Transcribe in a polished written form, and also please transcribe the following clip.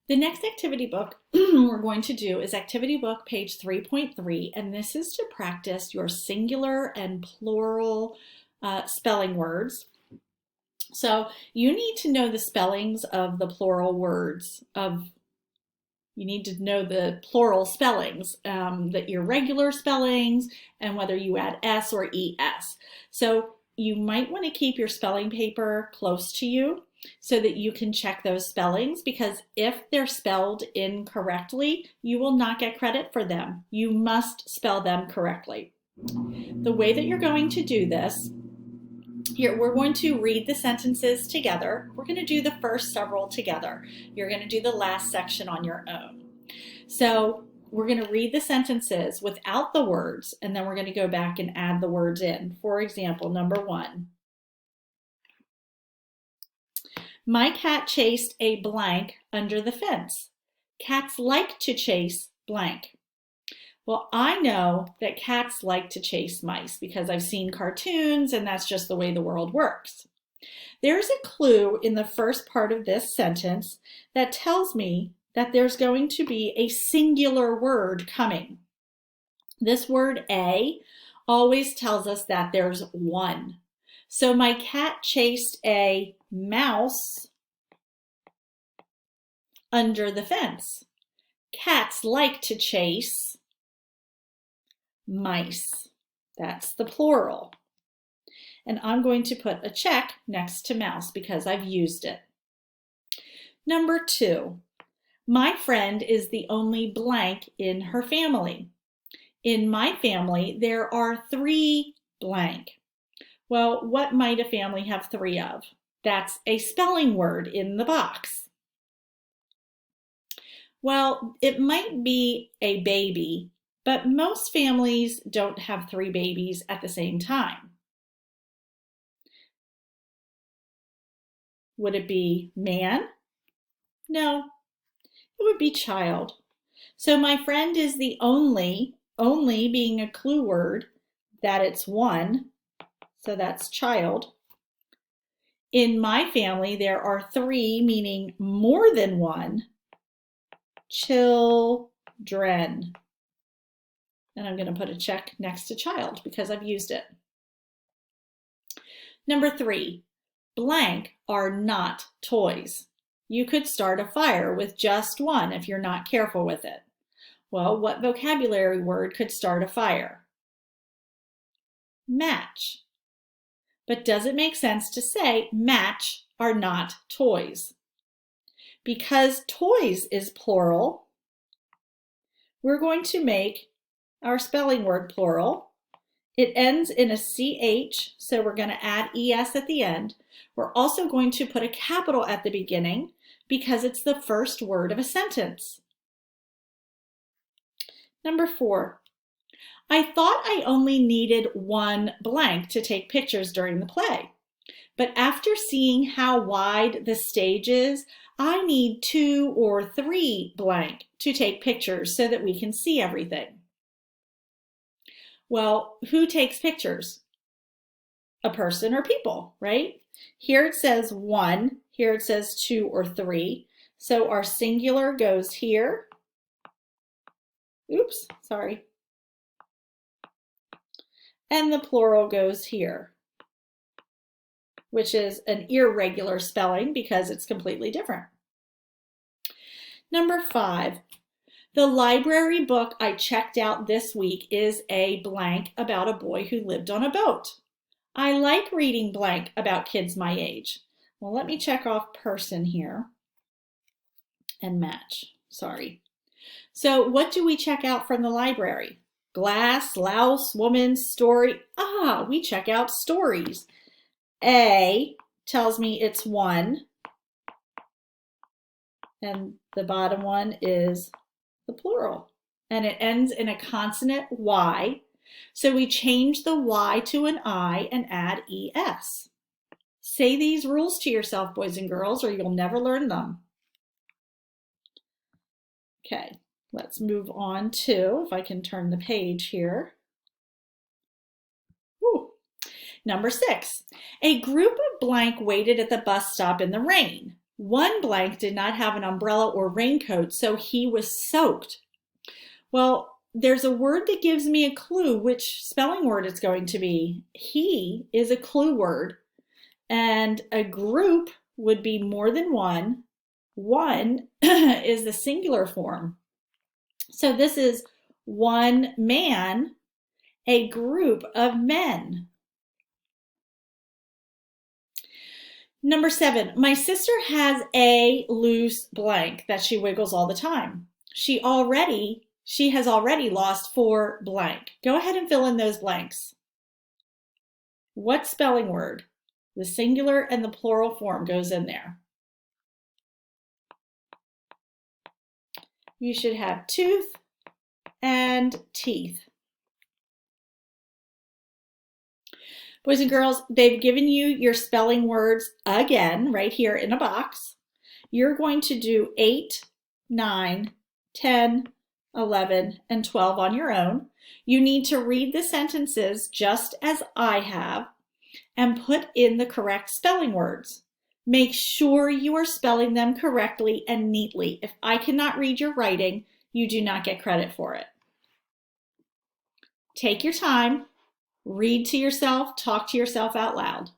The next activity book we're going to do is activity book page 3.3, and this is to practice your singular and plural spelling words. So you need to know the spellings of the plural words you need to know the plural spellings, that your regular spellings, and whether you add S or ES. So you might want to keep your spelling paper close to you so that you can check those spellings, because if they're spelled incorrectly, you will not get credit for them. You must spell them correctly. The way that you're going to do this, here we're going to read the sentences together. We're going to do the first several together. You're going to do the last section on your own. So we're going to read the sentences without the words, and then we're going to go back and add the words in. For example, number 1. My cat chased a blank under the fence. Cats like to chase blank. Well, I know that cats like to chase mice because I've seen cartoons, and that's just the way the world works. There's a clue in the first part of this sentence that tells me that there's going to be a singular word coming. This word a always tells us that there's one. So my cat chased a mouse under the fence. Cats like to chase mice. That's the plural. And I'm going to put a check next to mouse because I've used it. Number 2, my friend is the only blank in her family. In my family, there are 3 blank. Well, what might a family have 3 of? That's a spelling word in the box. Well, it might be a baby, but most families don't have 3 babies at the same time. Would it be man? No, it would be child. So my friend is the only being a clue word, that it's 1. So that's child. In my family, there are 3, meaning more than 1, children. And I'm going to put a check next to child because I've used it. Number 3, blank are not toys. You could start a fire with just 1 if you're not careful with it. Well, what vocabulary word could start a fire? Match. But does it make sense to say match are not toys? Because toys is plural, we're going to make our spelling word plural. It ends in a CH, so we're going to add ES at the end. We're also going to put a capital at the beginning because it's the first word of a sentence. Number 4, I thought I only needed 1 blank to take pictures during the play. But after seeing how wide the stage is, I need 2 or 3 blank to take pictures so that we can see everything. Well, who takes pictures? A person or people, right? Here it says 1, here it says 2 or 3. So our singular goes here. Oops, sorry. And the plural goes here, which is an irregular spelling because it's completely different. Number 5, the library book I checked out this week is a blank about a boy who lived on a boat. I like reading blank about kids my age. Well, let me check off person here and match. Sorry. So what do we check out from the library? Glass, louse, woman, story. We check out stories. A tells me it's 1. And the bottom one is the plural. And it ends in a consonant Y. So we change the Y to an I and add ES. Say these rules to yourself, boys and girls, or you'll never learn them. Okay, let's move on to, if I can turn the page here. Number 6, a group of blank waited at the bus stop in the rain. One blank did not have an umbrella or raincoat, so he was soaked. Well, there's a word that gives me a clue which spelling word it's going to be. He is a clue word, and a group would be more than one. One is the singular form. So this is one man, a group of men. Number 7, my sister has a loose blank that she wiggles all the time. She has already lost 4 blank. Go ahead and fill in those blanks. What spelling word? The singular and the plural form goes in there. You should have tooth and teeth. Boys and girls, they've given you your spelling words again right here in a box. You're going to do 8, 9, 10, 11, and 12 on your own. You need to read the sentences just as I have and put in the correct spelling words. Make sure you are spelling them correctly and neatly. If I cannot read your writing, you do not get credit for it. Take your time, read to yourself, talk to yourself out loud.